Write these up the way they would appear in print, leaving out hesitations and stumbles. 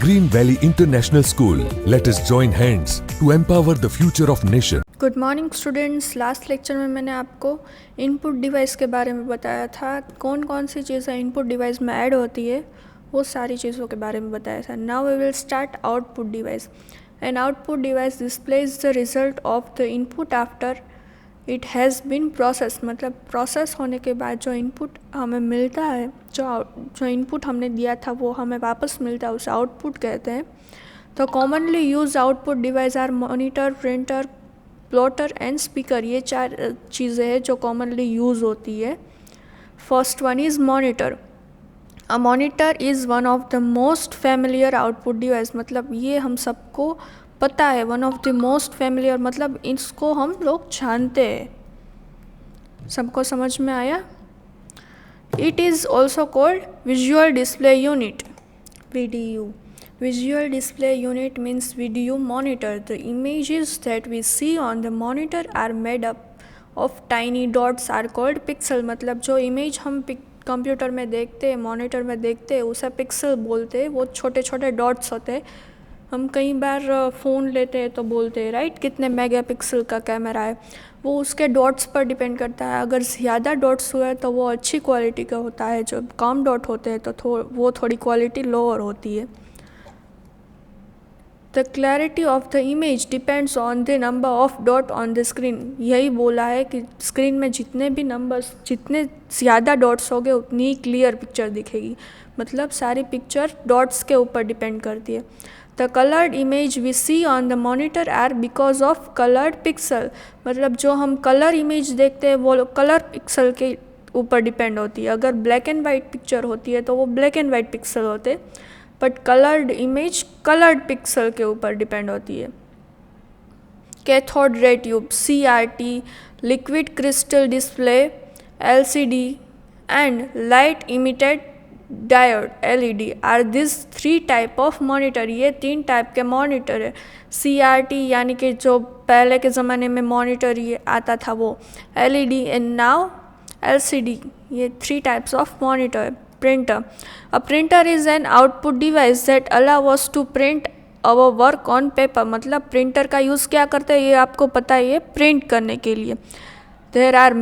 Green Valley International School. Let us join hands to empower the future of nation. Good morning students. Last lecture में मैंने आपको input device के बारे में बताया था, कौन कौन सी चीज़ें इनपुट डिवाइस में ऐड होती है, वो सारी चीज़ों के बारे में बताया था। Now we will start output device. An output device displays the result of the input after it has been process, मतलब प्रोसेस होने के बाद जो इनपुट हमें मिलता है, जो इनपुट हमने दिया था वो हमें वापस मिलता है, उसे आउटपुट कहते हैं। तो commonly use output device are monitor, printer, plotter and speaker. ये चार चीज़ें हैं जो कॉमनली यूज़ होती है। First one is monitor. A monitor is one of the most familiar output device, मतलब ये हम सबको पता है। One of the most familiar मतलब इसको हम लोग जानते हैं। सबको समझ में आया? It is also called visual display unit, VDU. Visual display unit means video monitor. The images that we see on the monitor are made up of tiny dots are called pixel. मतलब जो image हम computer में देखते हैं, monitor में देखते हैं, उसे पिक्सल बोलते हैं। वो छोटे छोटे डॉट्स होते हैं। हम कई बार फ़ोन लेते हैं तो बोलते हैं राइट कितने मेगापिक्सल का कैमरा है, वो उसके डॉट्स पर डिपेंड करता है। अगर ज़्यादा डॉट्स हुए तो वो अच्छी क्वालिटी का होता है, जो कम डॉट होते हैं तो वो थोड़ी क्वालिटी लोअर होती है। The clarity of the image depends on the number of dot on the screen. यही बोला है कि स्क्रीन में जितने भी नंबर्स, जितने ज़्यादा डॉट्स होंगे उतनी ही क्लियर पिक्चर दिखेगी। मतलब सारी पिक्चर डॉट्स के ऊपर डिपेंड करती है। The coloured image we see on the monitor are because of coloured pixel, मतलब जो हम कलर इमेज देखते हैं वो कलर पिक्सल के ऊपर डिपेंड होती है। अगर ब्लैक एंड वाइट पिक्चर होती है तो वो ब्लैक एंड वाइट पिक्सल होते, but coloured image coloured pixel के ऊपर डिपेंड होती है। Cathode ray tube, CRT, liquid crystal display, LCD and light emitted diode, LED are this 3 type of monitor. ये 3 टाइप के मॉनिटर है। CRT यानी कि जो पहले के ज़माने में मॉनिटर ये आता था वो, LED एंड नाउ LCD। ये 3 टाइप्स ऑफ मॉनिटर है। Printer. A printer is an output device that allow us to print our work on paper. मतलब प्रिंटर का यूज़ क्या करते हैं ये आपको पता ही है, प्रिंट करने के लिए। There are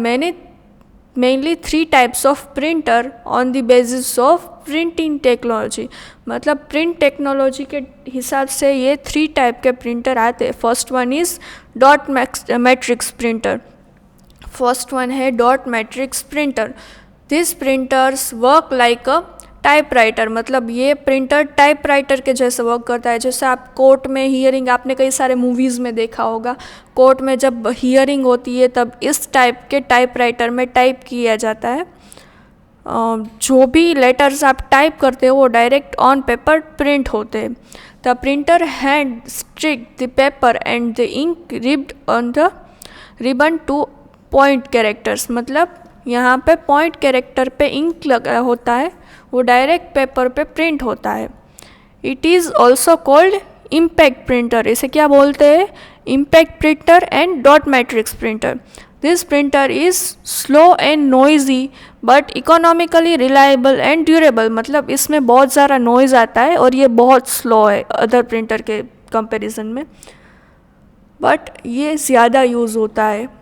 mainly 3 types of printer on the basis of printing technology. मतलब प्रिंट टेक्नोलॉजी के हिसाब से ये 3 टाइप के प्रिंटर आते हैं। First one is dot matrix printer. First one है dot matrix printer. This printers work like a typewriter, मतलब ये प्रिंटर टाइपराइटर के जैसे वर्क करता है। जैसे आप कोर्ट में हियरिंग, आपने कई सारे मूवीज़ में देखा होगा, कोर्ट में जब हियरिंग होती है तब इस टाइप के टाइपराइटर में टाइप किया जाता है। जो भी लेटर्स आप टाइप करते हो वो डायरेक्ट ऑन पेपर प्रिंट होते हैं। The printer hand strike the paper and the ink ribbed on the ribbon to point characters, मतलब यहाँ पे पॉइंट कैरेक्टर पे इंक लगा होता है, वो डायरेक्ट पेपर पे प्रिंट होता है। It is also called impact printer. इसे क्या बोलते हैं? Impact printer and dot matrix printer. This printer is slow and noisy but economically reliable and durable, मतलब इसमें बहुत ज़्यादा नॉइज़ आता है और ये बहुत स्लो है अदर प्रिंटर के कंपैरिजन में, बट ये ज़्यादा यूज़ होता है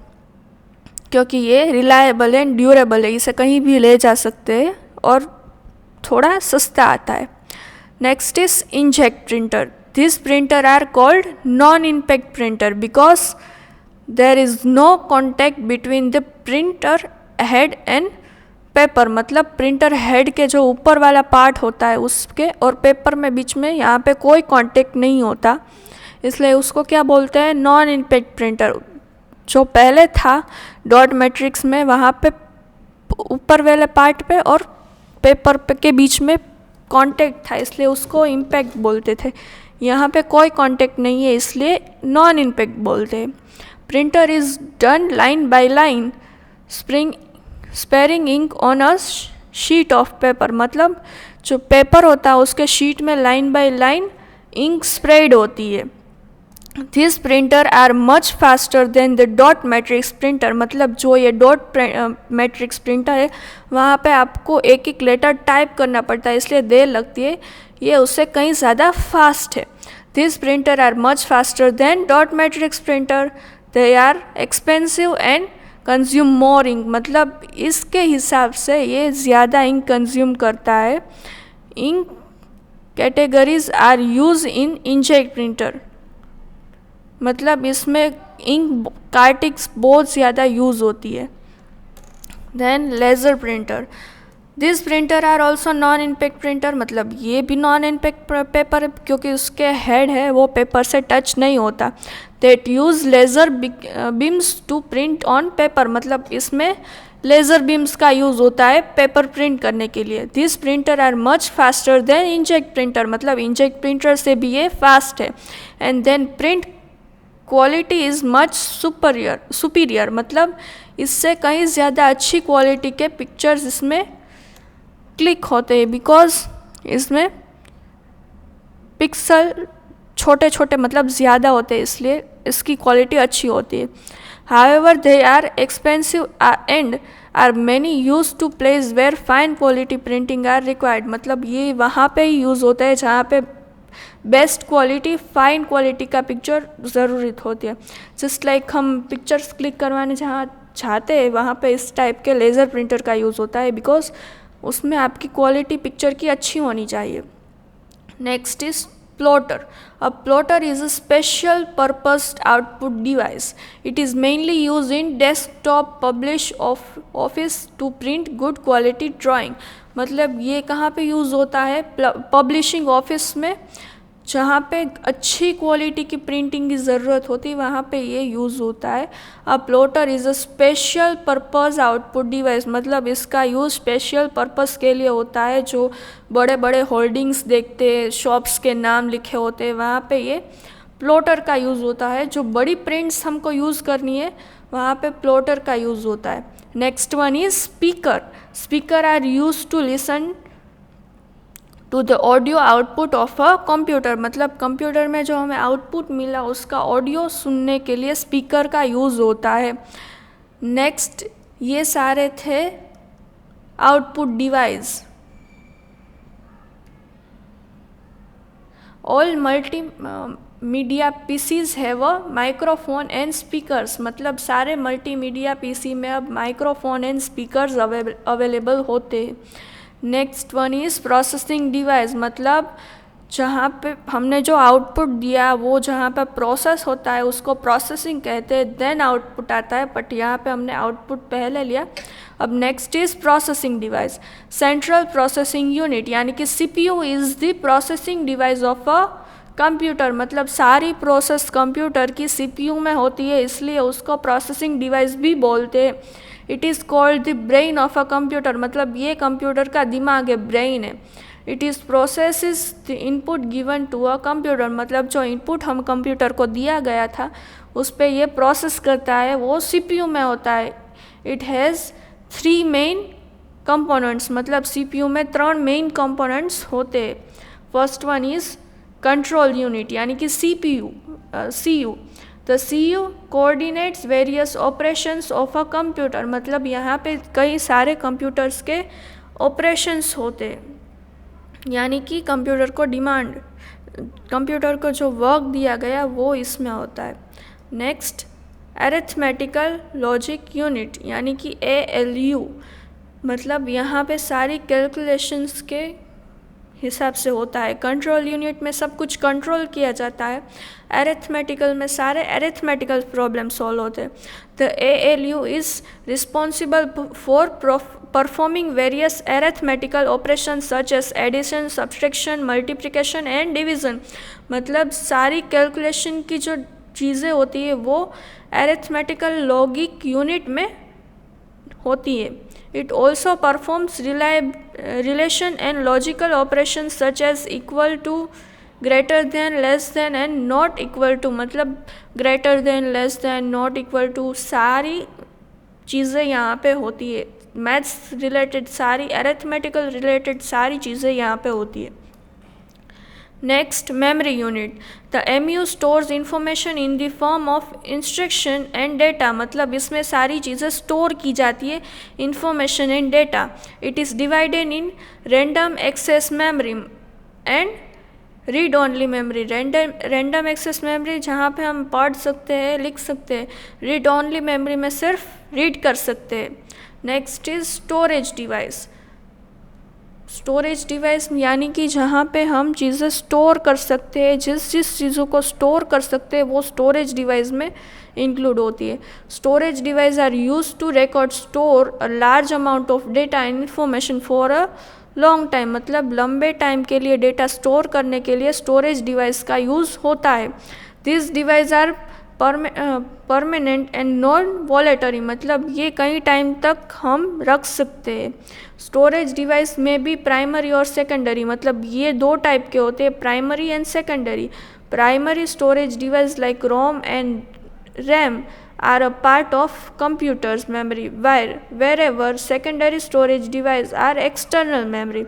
क्योंकि ये रिलायबल एंड ड्यूरेबल है। इसे कहीं भी ले जा सकते हैं और थोड़ा सस्ता आता है। Next is inkjet printer. This printer are called non impact printer because there is no contact between the printer head and paper, मतलब प्रिंटर हेड के जो ऊपर वाला पार्ट होता है उसके और पेपर में बीच में यहाँ पे कोई कॉन्टैक्ट नहीं होता, इसलिए उसको क्या बोलते हैं? Non impact printer. जो पहले था डॉट मैट्रिक्स में, वहाँ पे ऊपर वाले पार्ट पे और पेपर पे के बीच में कांटेक्ट था, इसलिए उसको इम्पैक्ट बोलते थे। यहाँ पे कोई कांटेक्ट नहीं है, इसलिए नॉन इम्पैक्ट बोलते हैं। Printer is done line by line, spraying ink on a sheet of paper, मतलब जो पेपर होता है उसके शीट में line by line ink spread होती है। This printer are much faster than the dot matrix printer, मतलब जो ये डॉट मैट्रिक्स प्रिंटर है वहाँ पे आपको एक एक लेटर टाइप करना पड़ता है, इसलिए देर लगती है। ये उससे कहीं ज़्यादा फास्ट है। This printer are much faster than dot matrix printer, they are expensive and consume more ink, मतलब इसके हिसाब से ये ज़्यादा इंक कंज्यूम करता है। Ink categories are used in inkjet printer, मतलब इसमें इंक कार्टिक्स बहुत ज़्यादा यूज़ होती है। Then laser printer, this printer are also non impact printer, मतलब ये भी नॉन इम्पैक्ट पेपर है क्योंकि उसके हेड है वो पेपर से टच नहीं होता। That use laser beams to print on paper, मतलब इसमें लेज़र बीम्स का यूज़ होता है पेपर प्रिंट करने के लिए। This printer are much faster than inkjet printer, मतलब इंकजेट प्रिंटर से भी ये फास्ट है। And then print quality is much superior, मतलब इससे कहीं ज़्यादा अच्छी क्वालिटी के पिक्चर्स इसमें क्लिक होते हैं, बिकॉज इसमें पिक्सल छोटे छोटे मतलब ज़्यादा होते हैं, इसलिए इसकी क्वालिटी अच्छी होती है। However they are expensive and are many used to place where fine quality printing are required, मतलब ये वहाँ पे ही यूज़ होता है जहाँ पे बेस्ट क्वालिटी फाइन क्वालिटी का पिक्चर ज़रूरत होती है। जस्ट लाइक हम पिक्चर्स क्लिक करवाने जहाँ चाहते हैं वहाँ पे इस टाइप के लेज़र प्रिंटर का यूज़ होता है, बिकॉज उसमें आपकी क्वालिटी पिक्चर की अच्छी होनी चाहिए। Next is plotter. A plotter is a special purposed output device. It is mainly used in desktop publish office to print good quality drawing. मतलब ये कहाँ पे यूज़ होता है? पब्लिशिंग ऑफिस में, जहाँ पे अच्छी क्वालिटी की प्रिंटिंग की ज़रूरत होती है वहाँ पे ये यूज़ होता है। A plotter is a special purpose output device, मतलब इसका यूज़ स्पेशल पर्पज़ के लिए होता है। जो बड़े बड़े होल्डिंग्स देखते हैं, शॉप्स के नाम लिखे होते हैं, वहाँ पे ये प्लॉटर का यूज़ होता है। जो बड़ी प्रिंट्स हमको यूज़ करनी है वहाँ पे प्लॉटर का यूज़ होता है। Next one is speaker. Speaker are used to listen to the audio output of a computer, मतलब कंप्यूटर में जो हमें आउटपुट मिला उसका ऑडियो सुनने के लिए स्पीकर का यूज़ होता है। नेक्स्ट ये सारे थे output device. All multi media PCs have a microphone and speakers, मतलब सारे मल्टीमीडिया पीसी में अब माइक्रोफोन एंड स्पीकर्स अवेलेबल होते हैं। Next one is processing device, मतलब जहाँ पे हमने जो आउटपुट दिया वो जहाँ पे प्रोसेस होता है उसको प्रोसेसिंग कहते हैं, देन आउटपुट आता है, बट यहाँ पे हमने आउटपुट पहले लिया। अब next is processing device. Central processing unit यानी कि CPU is the processing device of a computer, मतलब सारी प्रोसेस कंप्यूटर की सीपीयू में होती है, इसलिए उसको प्रोसेसिंग डिवाइस भी बोलते हैं। It is called the brain of a computer, मतलब ये कंप्यूटर का दिमाग है, ब्रेन है। It is processes the input given to a computer, मतलब जो इनपुट हम कंप्यूटर को दिया गया था उस पर ये प्रोसेस करता है, वो सीपीयू में होता है। इट हैज़ 3 मेन कंपोनेंट्स, मतलब सीपीयू में 3 मेन कंपोनेंट्स होते हैं। First one is control unit यानी कि CU. The CU coordinates various operations of a computer, मतलब यहाँ पे कई सारे कंप्यूटर्स के ऑपरेशंस होते हैं, यानी कि कंप्यूटर को जो वर्क दिया गया वो इसमें होता है। नेक्स्ट अरिथमेटिकल लॉजिक यूनिट यानी कि ALU, मतलब यहाँ पे सारी कैलकुलेशंस के हिसाब से होता है। कंट्रोल यूनिट में सब कुछ कंट्रोल किया जाता है, अरिथमेटिकल में सारे अरिथमेटिकल प्रॉब्लम सॉल्व होते हैं। The ALU is responsible for performing various arithmetical operation such as addition, subtraction, multiplication and division, मतलब सारी कैलकुलेशन की जो चीज़ें होती है वो अरिथमेटिकल लॉजिक यूनिट में होती है। It also performs relation and logical operations such as equal to, greater than, less than and not equal to, मतलब greater than, less than, not equal to सारी चीज़ें यहाँ पे होती है। मैथ्स रिलेटेड सारी, अरिथमेटिकल रिलेटेड सारी चीज़ें यहाँ पे होती है। Next memory unit. The MU stores information in the form of instruction and data, मतलब इसमें सारी चीज़ें स्टोर की जाती है, information and data. It is divided in random access memory, and read only memory, random access memory जहाँ पे हम पढ़ सकते हैं, लिख सकते हैं। रीड ओनली मेमोरी में सिर्फ रीड कर सकते हैं। Next is storage device. Storage device यानी कि जहाँ पे हम चीज़ें स्टोर कर सकते हैं, जिस चीज़ों को स्टोर कर सकते हैं वो स्टोरेज डिवाइस में इंक्लूड होती है। Storage device are used to record store a large amount of data and information for a long time, मतलब लंबे टाइम के लिए डेटा स्टोर करने के लिए स्टोरेज डिवाइस का यूज़ होता है। This device are permanent and non volatile, मतलब ये कई टाइम तक हम रख सकते हैं। स्टोरेज डिवाइस में भी प्राइमरी और सेकेंडरी, मतलब ये दो टाइप के होते हैं, primary and secondary. Primary storage device like ROM and RAM are a part of computer's memory, wherever secondary storage device are external memory.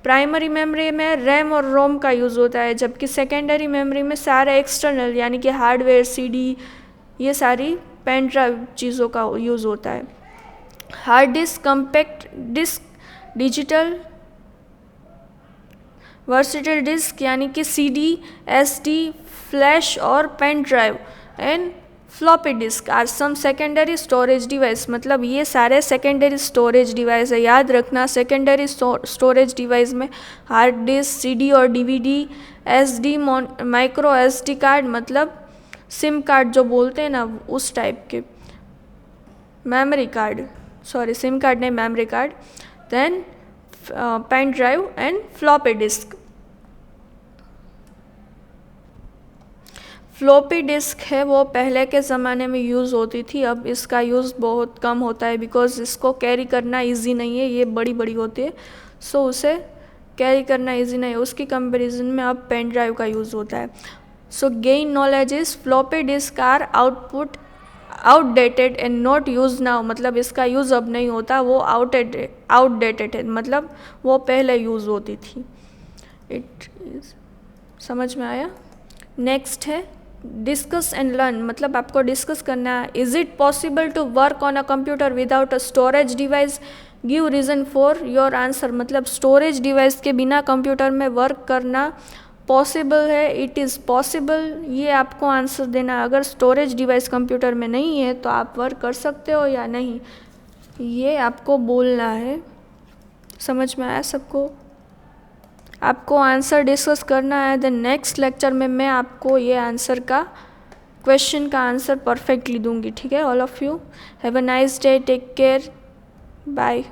Primary memory में रैम और रोम का यूज़ होता है, जबकि सेकेंडरी मेमोरी में सारे एक्सटर्नल यानी कि हार्डवेयर, सीडी, ये सारी पेन ड्राइव चीज़ों का यूज़ होता है। Hard disk, compact disk, digital versatile disk यानी कि सीडी, एसडी, फ्लैश और pen drive and floppy disk are some secondary storage device, मतलब ये सारे सेकेंडरी स्टोरेज डिवाइस है। याद रखना, सेकेंडरी स्टोरेज डिवाइस में हार्ड डिस्क, सीडी और DVD, SD, micro SD card, मतलब सिम कार्ड जो बोलते हैं ना उस टाइप के, memory card, sorry SIM card नहीं, memory card, then pen drive and floppy disc. Floppy disk है वो पहले के ज़माने में यूज़ होती थी, अब इसका यूज़ बहुत कम होता है बिकॉज इसको कैरी करना इजी नहीं है, ये बड़ी बड़ी होती है, सो उसे कैरी करना इजी नहीं है। उसकी कंपैरिजन में अब पेन ड्राइव का यूज़ होता है। So gain knowledge is floppy disk are outdated and not use now, मतलब इसका यूज़ अब नहीं होता, वो आउटडेटेड है, मतलब वो पहले यूज़ होती थी। इट इज समझ में आया। नेक्स्ट है डिस्कस एंड लर्न, मतलब आपको डिस्कस करना है। Is it possible to work on a computer without a storage device, give reason for your answer, मतलब स्टोरेज डिवाइस के बिना कंप्यूटर में वर्क करना पॉसिबल है, इट इज़ पॉसिबल, ये आपको आंसर देना। अगर स्टोरेज डिवाइस कंप्यूटर में नहीं है तो आप वर्क कर सकते हो या नहीं, ये आपको बोलना है। समझ में आया सबको? आपको आंसर डिस्कस करना है, देन नेक्स्ट लेक्चर में मैं आपको ये आंसर का क्वेश्चन का आंसर परफेक्टली दूंगी। ठीक है, all of you have a nice day, take care, bye.